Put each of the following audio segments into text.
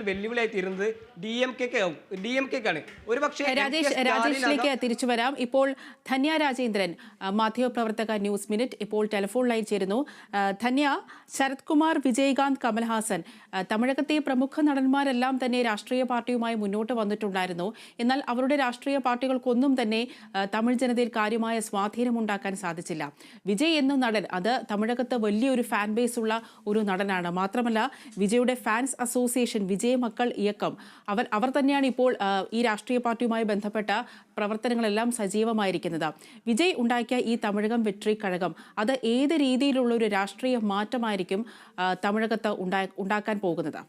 വെല്ലുവിളിയായി തീരുന്നത് D M കെക്കാണ്. ഒരു പക്ഷേ രാജേഷിലേക്ക് തിരിച്ചു വരാം. ഇപ്പോൾ ധന്യ രാജേന്ദ്രൻ, മാധ്യമപ്രവർത്തക, ന്യൂസ് മിനിറ്റ്, ഇപ്പോൾ ടെലിഫോൺ ലൈൻ ചേരുന്നു. ധന്യ, ശരത് കുമാർ, വിജയകാന്ത്, കമൽഹാസൻ, തമിഴകത്തെ പ്രമുഖ നടന്മാരെല്ലാം തന്നെ രാഷ്ട്രീയ പാർട്ടിയുമായി മുന്നോട്ട് വന്നിട്ടുണ്ടായിരുന്നു. എന്നാൽ അവരുടെ രാഷ്ട്രീയ പാർട്ടികൾക്കൊന്നും തന്നെ തമിഴ് ജനതയിൽ കാര്യമായ സ്വാധീനമുണ്ടാക്കാൻ സാധിച്ചില്ല. വിജയ് എന്ന നടൻ, അത് തമിഴകത്ത് വലിയൊരു ഫാൻ ബേസ് ഉള്ള ഒരു നടനാണ്. മാത്രമല്ല, വിജയുടെ ഫാൻസ് അസോസിയേഷൻ, വിജയ് മക്കൾ ഇയക്കം, അവർ തന്നെയാണ് ഇപ്പോൾ ഈ രാഷ്ട്രീയ പാർട്ടിയുമായി ബന്ധപ്പെട്ട പ്രവർത്തനങ്ങളെല്ലാം സജീവമായിരിക്കുന്നത്. വിജയ് ഉണ്ടാക്കിയ ഈ തമിഴകം വെട്രി കഴകം, അത് ഏത് രീതിയിലുള്ള ഒരു രാഷ്ട്രീയ മാറ്റമായിരിക്കും തമിഴകത്ത് ഉണ്ടാക്കാൻ പോകുന്നത്?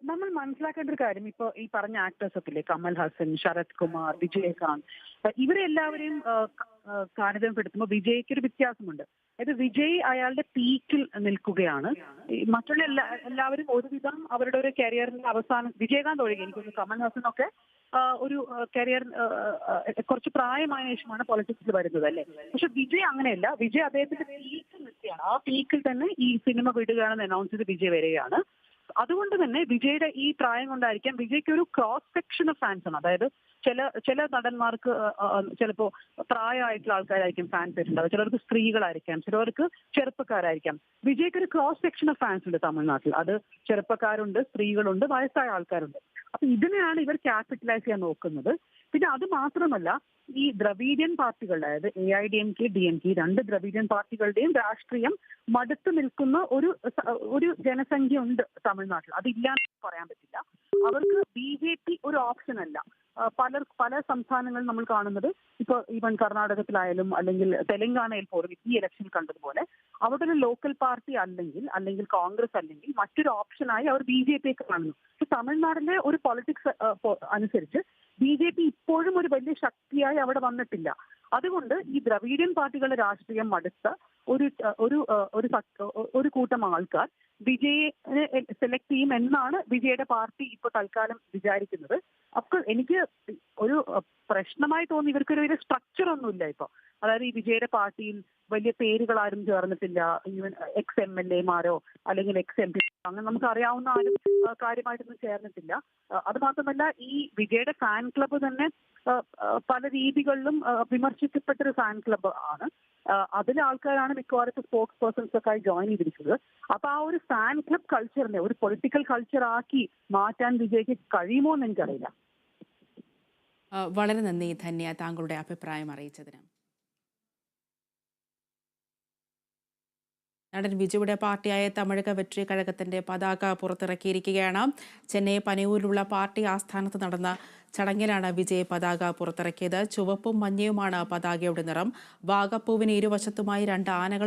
നമ്മൾ മനസ്സിലാക്കേണ്ട ഒരു കാര്യം, ഇപ്പൊ ഈ പറഞ്ഞ ആക്ടേഴ്സ് ഒക്കെ ഇല്ലേ, കമൽഹാസൻ, ശരത് കുമാർ, വിജയകാന്ത്, ഇവരെ എല്ലാവരെയും താരതമ്യപ്പെടുത്തുമ്പോൾ വിജയ്ക്ക് ഒരു വ്യത്യാസമുണ്ട്. അതായത് വിജയ് അയാളുടെ പീക്കിൽ നിൽക്കുകയാണ്. മറ്റുള്ള എല്ലാവരും ഒരുവിധം അവരുടെ ഒരു കരിയറിന്റെ അവസാനം, വിജയകാന്ത് ഒഴികെ എനിക്കൊന്ന് കമൽഹാസനൊക്കെ ഒരു കരിയർ കുറച്ച് പ്രായമായ ശേഷമാണ് പൊളിറ്റിക്സിൽ വരുന്നത് അല്ലേ. പക്ഷെ വിജയ് അങ്ങനെയല്ല. വിജയ് അദ്ദേഹത്തിന്റെ പീക്കിൽ നിൽക്കുകയാണ്. ആ പീക്കിൽ തന്നെ ഈ സിനിമ വിടുകയാണെന്ന് അനൗൺസ് ചെയ്ത് വിജയ് വരികയാണ്. അതുകൊണ്ട് തന്നെ വിജയുടെ ഈ പ്രായം കൊണ്ടായിരിക്കാം വിജയ്ക്ക് ഒരു ക്രോസ് സെക്ഷൻ ഓഫ് ഫാൻസ് ആണ്. അതായത് ചില നടന്മാർക്ക് ചിലപ്പോൾ പ്രായമായിട്ടുള്ള ആൾക്കാരായിരിക്കും ഫാൻസ് ആയിട്ടുണ്ടാവുക, ചിലർക്ക് സ്ത്രീകളായിരിക്കാം, ചിലർക്ക് ചെറുപ്പക്കാരായിരിക്കാം. വിജയ്ക്ക് ഒരു ക്രോസ് സെക്ഷൻ ഓഫ് ഫാൻസ് ഉണ്ട് തമിഴ്നാട്ടിൽ. അത് ചെറുപ്പക്കാരുണ്ട്, സ്ത്രീകളുണ്ട്, വയസ്സായ ആൾക്കാരുണ്ട്. അപ്പൊ ഇതിനെയാണ് ഇവർ ക്യാപിറ്റലൈസ് ചെയ്യാൻ നോക്കുന്നത്. പിന്നെ അത് മാത്രമല്ല, ഈ ദ്രവീഡിയൻ പാർട്ടികളുടെ, അതായത് AIDMK, DMK, രണ്ട് ദ്രവീഡിയൻ പാർട്ടികളുടെയും രാഷ്ട്രീയം മടുത്തു നിൽക്കുന്ന ഒരു ജനസംഖ്യ ഉണ്ട് തമിഴ്നാട്ടിൽ. അതില്ലാന്ന് പറയാൻ പറ്റില്ല. അവർക്ക് BJP ഒരു ഓപ്ഷൻ അല്ല. പല സംസ്ഥാനങ്ങളിൽ നമ്മൾ കാണുന്നത്, ഇപ്പൊ ഈവൻ കർണാടകത്തിലായാലും അല്ലെങ്കിൽ തെലങ്കാനയിൽ പോലും ഈ ഇലക്ഷൻ കണ്ടതുപോലെ അവിടെ ഒരു ലോക്കൽ പാർട്ടി അല്ലെങ്കിൽ കോൺഗ്രസ് അല്ലെങ്കിൽ മറ്റൊരു ഓപ്ഷനായി അവർ BJP കാണുന്നു. തമിഴ്നാടിന്റെ ഒരു പൊളിറ്റിക്സ് അനുസരിച്ച് BJP ഇപ്പോഴും ഒരു വലിയ ശക്തിയായി അവിടെ വന്നിട്ടില്ല. അതുകൊണ്ട് ഈ ദ്രവീഡിയൻ പാർട്ടികളുടെ രാഷ്ട്രീയം മടുത്ത ഒരു കൂട്ടം ആൾക്കാർ വിജയെ സെലക്ട് ചെയ്യും എന്നാണ് വിജയുടെ പാർട്ടി ഇപ്പൊ തൽക്കാലം വിചാരിക്കുന്നത്. അപ്പോൾ എനിക്ക് ഒരു പ്രശ്നമായി തോന്നി, ഇവർക്കൊരു വലിയ സ്ട്രക്ചർ ഒന്നുമില്ല ഇപ്പൊ. അതായത് ഈ വിജയുടെ പാർട്ടിയിൽ വലിയ പേരുകളാരും ചേർന്നിട്ടില്ല. ഈവൻ ex-MLA-മാരോ അല്ലെങ്കിൽ ex-MP അങ്ങനെ നമുക്ക് അറിയാവുന്ന ആരും കാര്യമായിട്ടൊന്നും ചേർന്നിട്ടില്ല. അത് മാത്രമല്ല, ഈ വിജയുടെ ഫാൻ ക്ലബ്ബ് തന്നെ പല രീതികളിലും വിമർശിക്കപ്പെട്ടൊരു ഫാൻ ക്ലബ്ബ് ആണ്. അതിലെ ആൾക്കാരാണ് മിക്കവാറും സ്പോക്സ് പേഴ്സൺസ് ഒക്കെ ആയി ജോയിൻ ചെയ്തിരിക്കുന്നത്. അപ്പൊ ആ ഒരു ഫാൻ ക്ലബ് കൾച്ചറിനെ ഒരു പൊളിറ്റിക്കൽ കൾച്ചർ ആക്കി മാറ്റാൻ വിജയ്ക്ക് കഴിയുമോ എന്ന് എനിക്കറിയില്ല. വളരെ നന്ദി ധന്യ, താങ്കളുടെ അഭിപ്രായം അറിയിച്ചതിന്. നടൻ വിജയുടെ പാർട്ടിയായ തമിഴക വെട്രി കഴകത്തിന്റെ പതാക പുറത്തിറക്കിയിരിക്കുകയാണ്. ചെന്നൈ പനയൂരിലുള്ള പാർട്ടി ആസ്ഥാനത്ത് നടന്ന ചടങ്ങിലാണ് വിജയ് പതാക പുറത്തിറക്കിയത്. ചുവപ്പും മഞ്ഞയുമാണ് പതാകയുടെ നിറം. വാഗപ്പൂവിന് ഇരുവശത്തുമായി 2 ആനകൾ